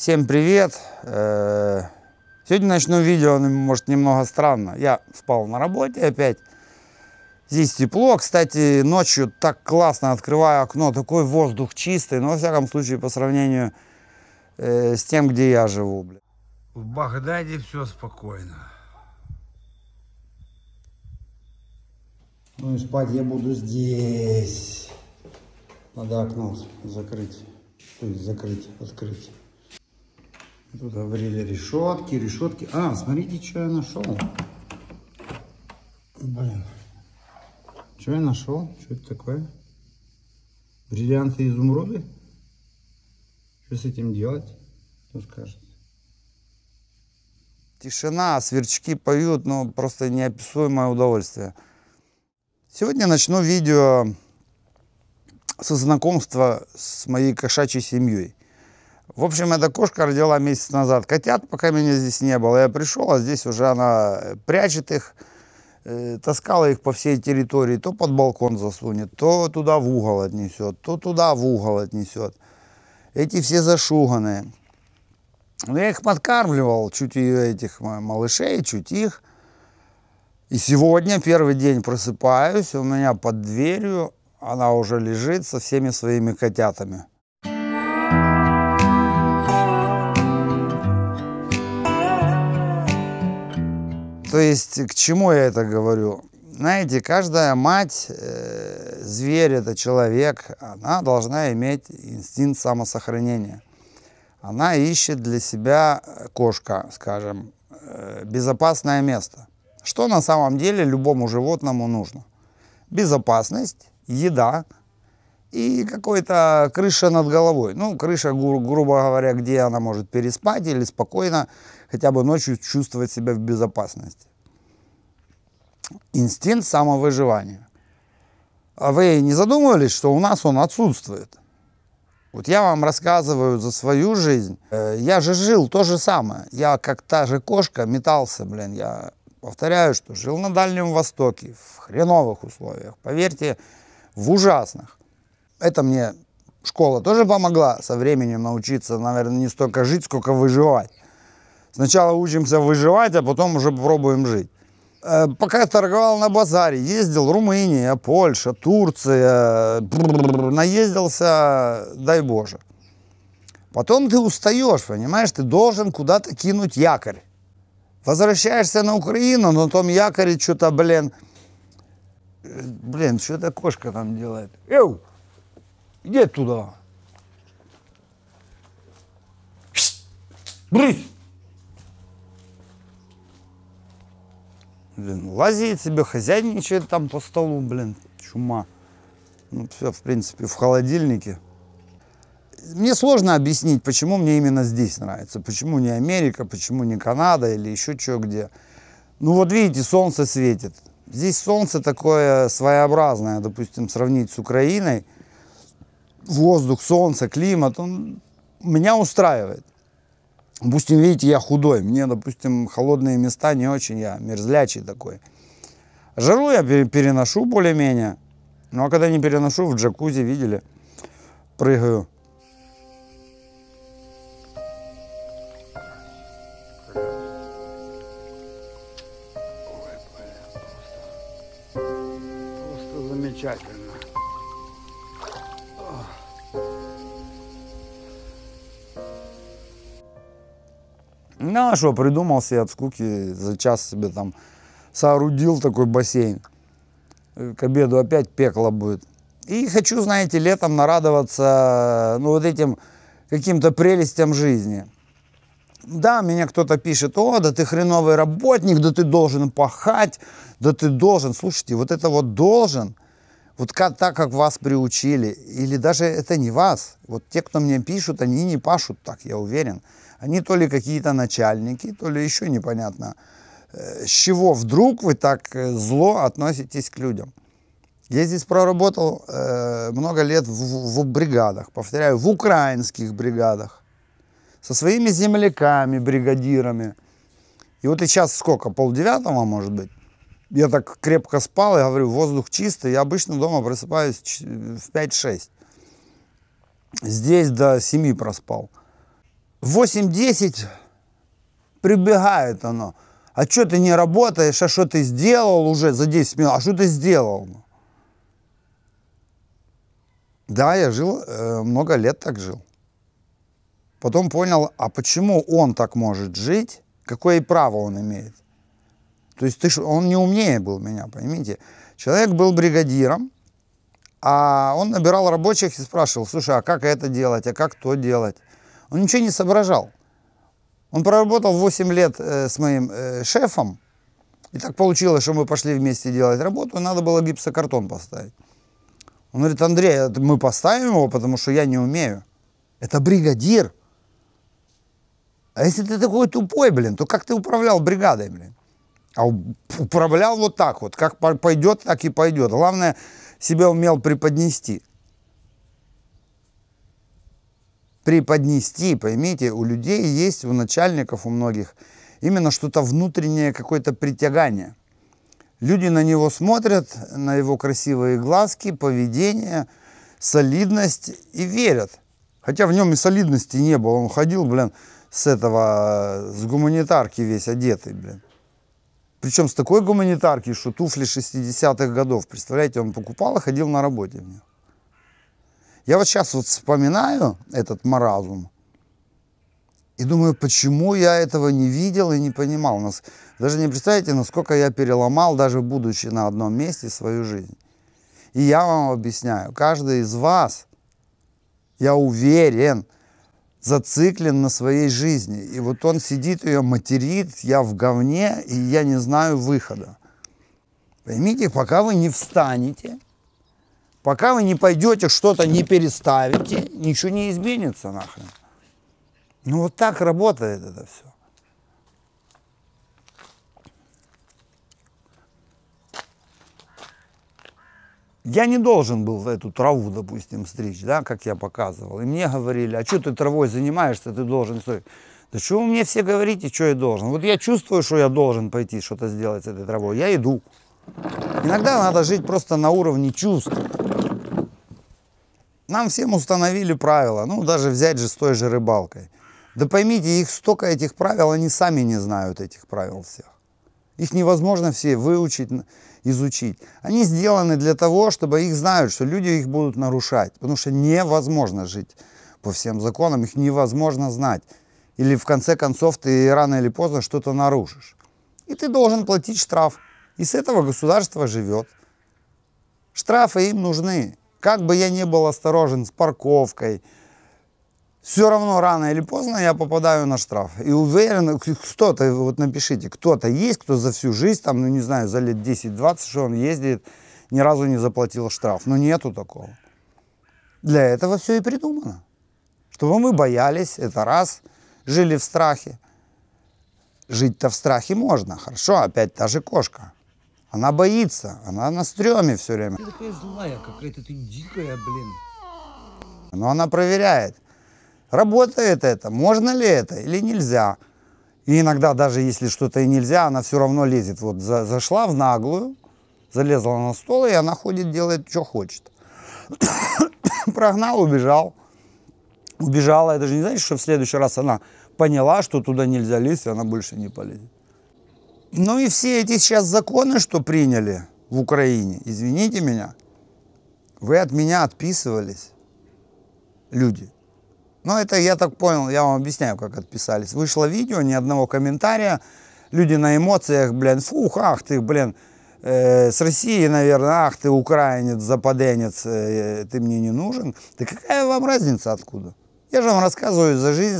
Всем привет! Сегодня начну видео, может, немного странно. Я спал на работе опять. Здесь тепло. Кстати, ночью так классно открываю окно. Такой воздух чистый. Но, во всяком случае, по сравнению с тем, где я живу. В Багдаде все спокойно. Ну и спать я буду здесь. Надо окно закрыть. То есть закрыть, открыть. Тут говорили решетки. А, смотрите, что я нашел. Блин. Что я нашел? Что это такое? Бриллианты, изумруды? Что с этим делать? Кто скажет? Тишина, сверчки поют, но просто неописуемое удовольствие. Сегодня начну видео со знакомства с моей кошачьей семьей. В общем, эта кошка родила месяц назад котят, пока меня здесь не было. Я пришел, а здесь уже она прячет их, таскала их по всей территории. То под балкон засунет, то туда в угол отнесет, то туда в угол отнесет. Эти все зашуганные. Но я их подкармливал, чуть этих малышей, чуть их. И сегодня, первый день просыпаюсь, у меня под дверью она уже лежит со всеми своими котятами. То есть, к чему я это говорю? Знаете, каждая мать, зверь это человек, она должна иметь инстинкт самосохранения. Она ищет для себя, кошка, скажем, безопасное место. Что на самом деле любому животному нужно? Безопасность, еда и какая-то крыша над головой. Ну, крыша, грубо говоря, где она может переспать или спокойно хотя бы ночью чувствовать себя в безопасности. Инстинкт самовыживания. А вы не задумывались, что у нас он отсутствует? Вот я вам рассказываю за свою жизнь. Я же жил то же самое. Я, как та же кошка, метался, блин. Я повторяю, что жил на Дальнем Востоке, в хреновых условиях. Поверьте, в ужасных. Это мне школа тоже помогла со временем научиться, наверное, не столько жить, сколько выживать. Сначала учимся выживать, а потом уже пробуем жить. Пока я торговал на базаре, ездил Румыния, Польша, Турция, наездился, дай Боже. Потом ты устаешь, понимаешь, ты должен куда-то кинуть якорь. Возвращаешься на Украину, на том якоре что-то, блин, что эта кошка там делает? Эу, иди туда. Брысь. Блин, лазит себе, хозяйничает там по столу, блин, чума. Ну, все, в принципе, в холодильнике. Мне сложно объяснить, почему мне именно здесь нравится. Почему не Америка, почему не Канада или еще что где. Ну, вот видите, солнце светит. Здесь солнце такое своеобразное, допустим, сравнить с Украиной. Воздух, солнце, климат, он меня устраивает. Допустим, видите, я худой, мне, допустим, холодные места не очень, я мерзлячий такой. Жару я переношу более-менее, ну а когда не переношу, в джакузи, видели, прыгаю. Ой, блин, просто замечательно. Ну, а что, придумал себе от скуки, за час себе там соорудил такой бассейн. К обеду опять пекло будет. И хочу, знаете, летом нарадоваться, ну, вот этим каким-то прелестям жизни. Да, меня кто-то пишет: о, да ты хреновый работник, да ты должен пахать, да ты должен. Слушайте, вот это вот должен, вот так, как вас приучили, или даже это не вас. Вот те, кто мне пишут, они не пашут так, я уверен. Они то ли какие-то начальники, то ли еще непонятно. С чего вдруг вы так зло относитесь к людям? Я здесь проработал много лет в бригадах, повторяю, в украинских бригадах. Со своими земляками, бригадирами. И вот и сейчас сколько, 8:30, может быть. Я так крепко спал, я говорю, воздух чистый. Я обычно дома просыпаюсь в 5-6. Здесь до 7 проспал. В 8-10 прибегает оно. А что ты не работаешь, а что ты сделал уже за 10 минут, а что ты сделал? Да, я жил, много лет так жил. Потом понял, а почему он так может жить, какое право он имеет. То есть он не умнее был меня, поймите. Человек был бригадиром, а он набирал рабочих и спрашивал, слушай, а как это делать, а как то делать? Он ничего не соображал. Он проработал 8 лет с моим шефом, и так получилось, что мы пошли вместе делать работу, и надо было гипсокартон поставить. Он говорит, Андрей, мы поставим его, потому что я не умею. Это бригадир. А если ты такой тупой, блин, то как ты управлял бригадой, блин? А управлял вот так вот, как пойдет, так и пойдет. Главное, себя умел преподнести. Преподнести, поймите, у людей есть, у начальников, у многих, именно что-то внутреннее, какое-то притягание. Люди на него смотрят, на его красивые глазки, поведение, солидность и верят. Хотя в нем и солидности не было. Он ходил, блин, с гуманитарки весь одетый, блин. Причем с такой гуманитарки, что туфли 60-х годов. Представляете, он покупал и ходил на работе в них. Я вот сейчас вот вспоминаю этот маразм и думаю, почему я этого не видел и не понимал. Даже не представляете, насколько я переломал, даже будучи на одном месте, свою жизнь. И я вам объясняю, каждый из вас, я уверен, зациклен на своей жизни. И вот он сидит, ее материт, я в говне, и я не знаю выхода. Поймите, пока вы не встанете, пока вы не пойдете, что-то не переставите, ничего не изменится нахрен. Ну вот так работает это все. Я не должен был эту траву, допустим, стричь, да, как я показывал. И мне говорили, а что ты травой занимаешься, ты должен стричь. Да что вы мне все говорите, что я должен? Вот я чувствую, что я должен пойти что-то сделать с этой травой, я иду. Иногда надо жить просто на уровне чувств. Нам всем установили правила, ну, даже взять же с той же рыбалкой. Да поймите, их столько этих правил, они сами не знают этих правил всех. Их невозможно все выучить, изучить. Они сделаны для того, чтобы их знают, что люди их будут нарушать. Потому что невозможно жить по всем законам, их невозможно знать. Или в конце концов ты рано или поздно что-то нарушишь. И ты должен платить штраф. И с этого государство живет. Штрафы им нужны. Как бы я ни был осторожен с парковкой, все равно рано или поздно я попадаю на штраф. И уверен, кто-то, вот напишите, кто-то есть, кто за всю жизнь, там, ну не знаю, за лет 10-20, что он ездит, ни разу не заплатил штраф. Но нету такого. Для этого все и придумано. Чтобы мы боялись, это раз, жили в страхе. Жить-то в страхе можно, хорошо, опять та же кошка. Она боится, она на стреме все время. Ты такая злая какая-то, ты дикая, блин. Но она проверяет, работает это, можно ли это или нельзя. И иногда даже если что-то и нельзя, она все равно лезет. Вот зашла в наглую, залезла на стол, и она ходит, делает, что хочет. Прогнал, убежал. Убежала, это же не значит, что в следующий раз она поняла, что туда нельзя лезть, и она больше не полезет. Ну и все эти сейчас законы, что приняли в Украине, извините меня, вы от меня отписывались, люди. Ну это я так понял, я вам объясняю, как отписались. Вышло видео, ни одного комментария, люди на эмоциях, блин, фух, ах ты, блин, с России, наверное, ах ты, украинец, западенец, ты мне не нужен. Да какая вам разница откуда? Я же вам рассказываю за жизнь,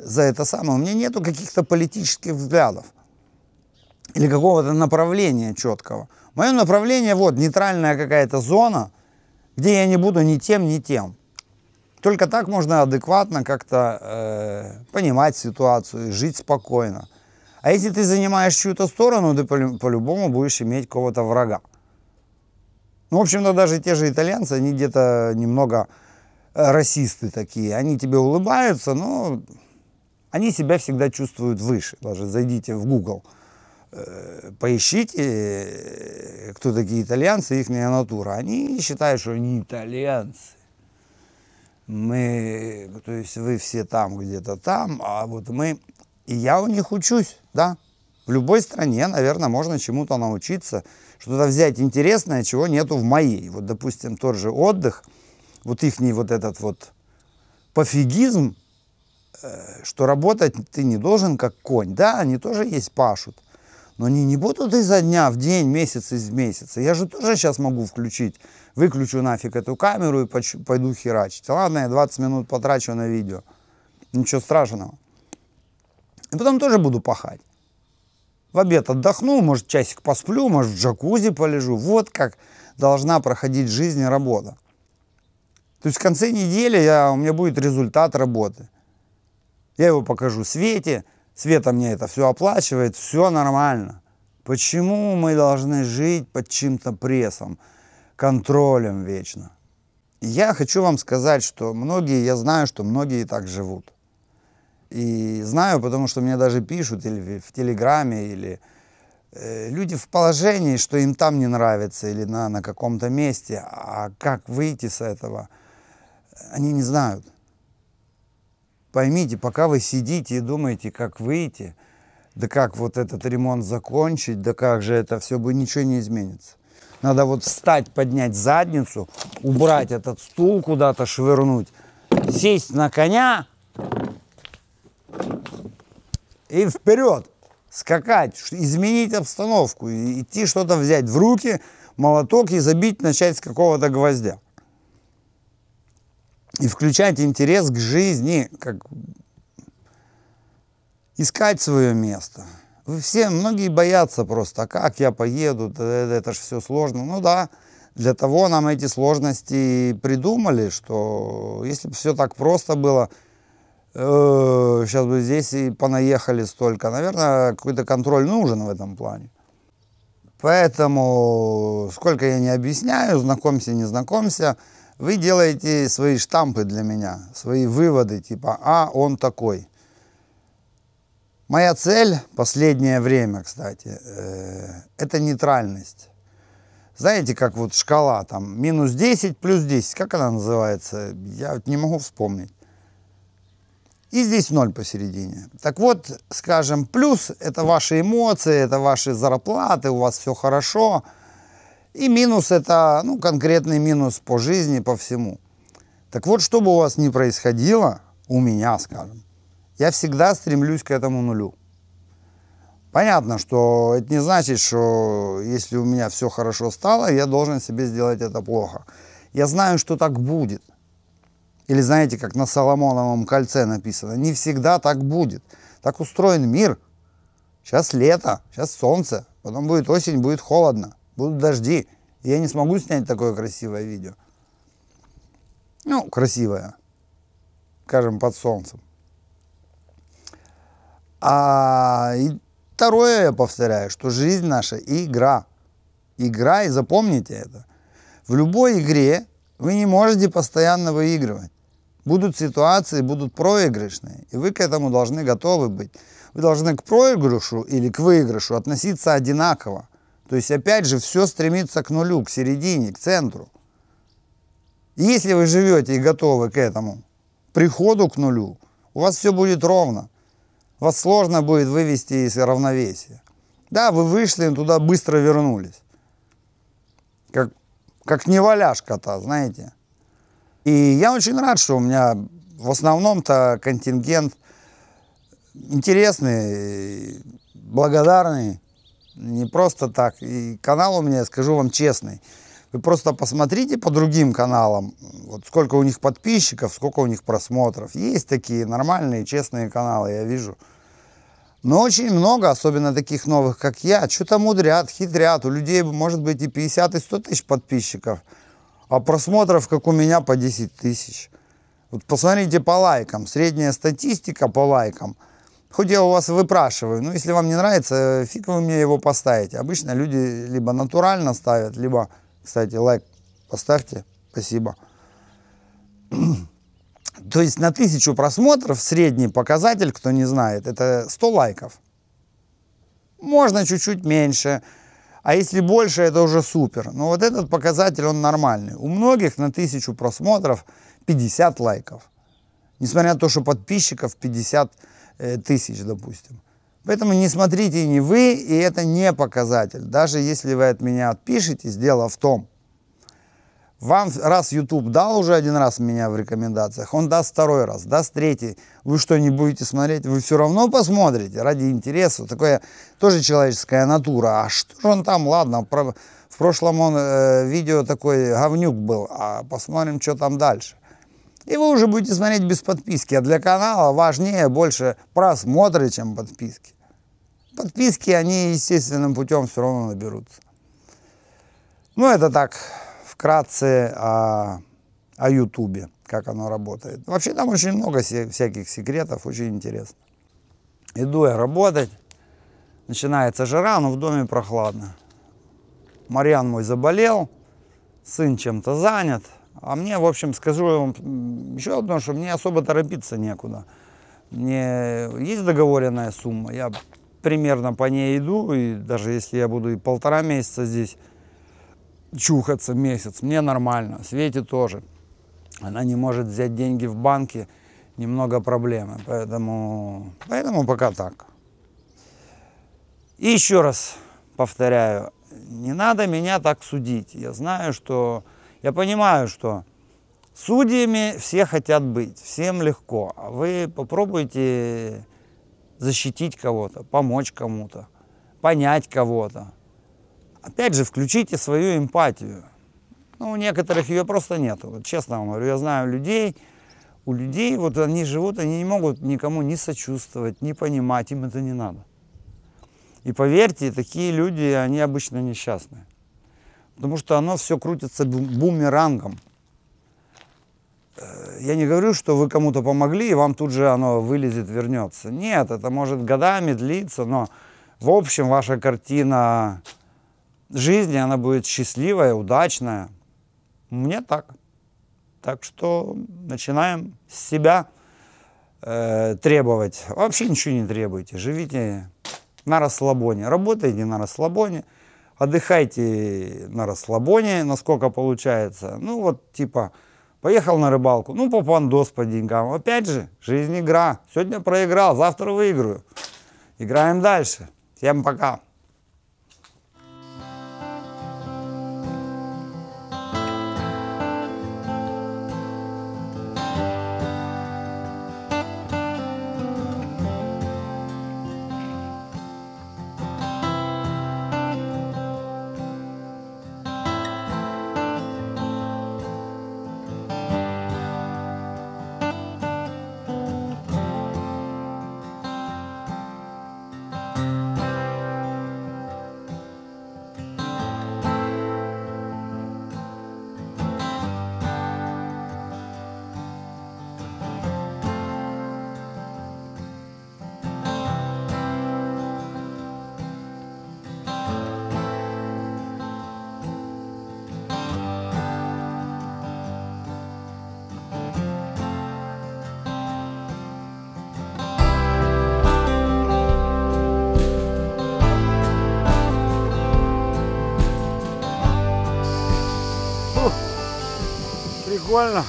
за это самое. У меня нету каких-то политических взглядов или какого-то направления четкого. Мое направление, вот, нейтральная какая-то зона, где я не буду ни тем, ни тем. Только так можно адекватно как-то понимать ситуацию, жить спокойно. А если ты занимаешь чью-то сторону, ты по-любому будешь иметь какого-то врага. Ну, в общем-то, даже те же итальянцы, они где-то немного расисты такие. Они тебе улыбаются, но они себя всегда чувствуют выше. Даже зайдите в Google, поищите, кто такие итальянцы, их натура. Они считают, что они итальянцы. то есть вы все там, где-то там, а вот мы, и я у них учусь, да. В любой стране, наверное, можно чему-то научиться, что-то взять интересное, чего нету в моей. Вот, допустим, тот же отдых, вот ихний вот этот вот пофигизм, что работать ты не должен как конь. Да, они тоже есть пашут, но они не будут изо дня в день, месяц из месяца. Я же тоже сейчас могу включить, выключу нафиг эту камеру и пойду херачить. Ладно, я 20 минут потрачу на видео, ничего страшного. И потом тоже буду пахать. В обед отдохну, может, часик посплю, может, в джакузи полежу. Вот как должна проходить жизнь и работа. То есть в конце недели у меня будет результат работы. Я его покажу Свете, Света мне это все оплачивает, все нормально. Почему мы должны жить под чьим-то прессом, контролем вечно? Я хочу вам сказать, что я знаю, что многие так живут. И знаю, потому что мне даже пишут или в Телеграме, или люди в положении, что им там не нравится, или на каком-то месте, а как выйти с этого, они не знают. Поймите, пока вы сидите и думаете, как выйти, да как вот этот ремонт закончить, да как же это все, ничего не изменится. Надо вот встать, поднять задницу, убрать этот стул куда-то, швырнуть, сесть на коня и вперед, скакать, изменить обстановку, идти что-то взять в руки, молоток и забить, начать с какого-то гвоздя. И включать интерес к жизни, как искать свое место. Многие боятся просто, а как я поеду, это же все сложно. Ну да, для того нам эти сложности придумали, что если бы все так просто было, сейчас бы здесь и понаехали столько. Наверное, какой-то контроль нужен в этом плане. Поэтому, сколько я не объясняю, знакомься, не знакомься, вы делаете свои штампы для меня, свои выводы, типа, он такой. Моя цель, последнее время, кстати, это нейтральность. Знаете, как вот шкала, там, минус 10, плюс 10, как она называется, я не могу вспомнить. И здесь 0 посередине. Так вот, скажем, плюс – это ваши эмоции, это ваши зарплаты, у вас все хорошо. И минус – это конкретный минус по жизни, по всему. Так вот, что бы у вас ни происходило, у меня, скажем, я всегда стремлюсь к этому нулю. Понятно, что это не значит, что если у меня все хорошо стало, я должен себе сделать это плохо. Я знаю, что так будет. Или знаете, как на Соломоновом кольце написано, не всегда так будет. Так устроен мир. Сейчас лето, сейчас солнце, потом будет осень, будет холодно, будут дожди. И я не смогу снять такое красивое видео. Красивое, скажем, под солнцем. И второе, я повторяю, что жизнь наша игра. Игра, и запомните это. В любой игре вы не можете постоянно выигрывать. Будут ситуации, будут проигрышные, и вы к этому должны готовы быть. Вы должны к проигрышу или к выигрышу относиться одинаково. То есть, опять же, все стремится к нулю, к середине, к центру. И если вы живете и готовы к этому приходу к нулю, у вас все будет ровно. Вас сложно будет вывести из равновесия. Да, вы вышли, туда быстро вернулись. Как неваляш кота, знаете. И я очень рад, что у меня в основном-то контингент интересный, благодарный. Не просто так. И канал у меня, я скажу вам честный. Вы просто посмотрите по другим каналам, вот сколько у них подписчиков, сколько у них просмотров. Есть такие нормальные, честные каналы, я вижу. Но очень много, особенно таких новых, как я, что-то мудрят, хитрят. У людей может быть и 50, и 100 тысяч подписчиков, а просмотров, как у меня, по 10 тысяч. Вот посмотрите по лайкам, средняя статистика по лайкам. Хоть я у вас выпрашиваю, но если вам не нравится, фиг вы мне его поставите. Обычно люди либо натурально ставят, либо, кстати, лайк поставьте, спасибо. То есть на 1000 просмотров средний показатель, кто не знает, это 100 лайков. Можно чуть-чуть меньше, а если больше, это уже супер. Но вот этот показатель, он нормальный. У многих на 1000 просмотров 50 лайков. Несмотря на то, что подписчиков 50 тысяч, допустим. Поэтому не смотрите не вы, и это не показатель. Даже если вы от меня отпишетесь, дело в том, вам раз YouTube дал уже один раз меня в рекомендациях, он даст второй раз, даст третий. Вы что, не будете смотреть? Вы все равно посмотрите ради интереса. Такое тоже человеческая натура. А что же он там? Ладно, в прошлом видео такой говнюк был, а посмотрим, что там дальше. И вы уже будете смотреть без подписки. А для канала важнее больше просмотры, чем подписки. Подписки, они естественным путем все равно наберутся. Ну, это так... Вкратце о Ютубе, как оно работает. Вообще там очень много всяких секретов, очень интересно. Иду я работать, начинается жара, но в доме прохладно. Марьян мой заболел, сын чем-то занят, а мне, в общем, скажу вам еще одно, что мне особо торопиться некуда. Мне есть договоренная сумма, я примерно по ней иду, и даже если я буду и 1,5 месяца здесь чухаться месяц, мне нормально, Свете тоже. Она не может взять деньги в банке, немного проблемы, поэтому пока так. И еще раз повторяю, не надо меня так судить. Я понимаю, что судьями все хотят быть, всем легко, а вы попробуйте защитить кого-то, помочь кому-то, понять кого-то. Опять же, включите свою эмпатию. Ну, у некоторых ее просто нет. Вот, честно вам говорю, я знаю людей, у людей, вот они живут, они не могут никому ни сочувствовать, ни понимать, им это не надо. И поверьте, такие люди, они обычно несчастны. Потому что оно все крутится бумерангом. Я не говорю, что вы кому-то помогли, и вам тут же оно вылезет, вернется. Нет, это может годами длиться, но в общем ваша картина жизни, она будет счастливая, удачная. Мне так. Так что начинаем с себя требовать. Вообще ничего не требуйте. Живите на расслабоне. Работайте на расслабоне. Отдыхайте на расслабоне, насколько получается. Ну вот типа поехал на рыбалку. Ну попандос по деньгам. Опять же, жизнь игра. Сегодня проиграл, завтра выиграю. Играем дальше. Всем пока. Прикольно.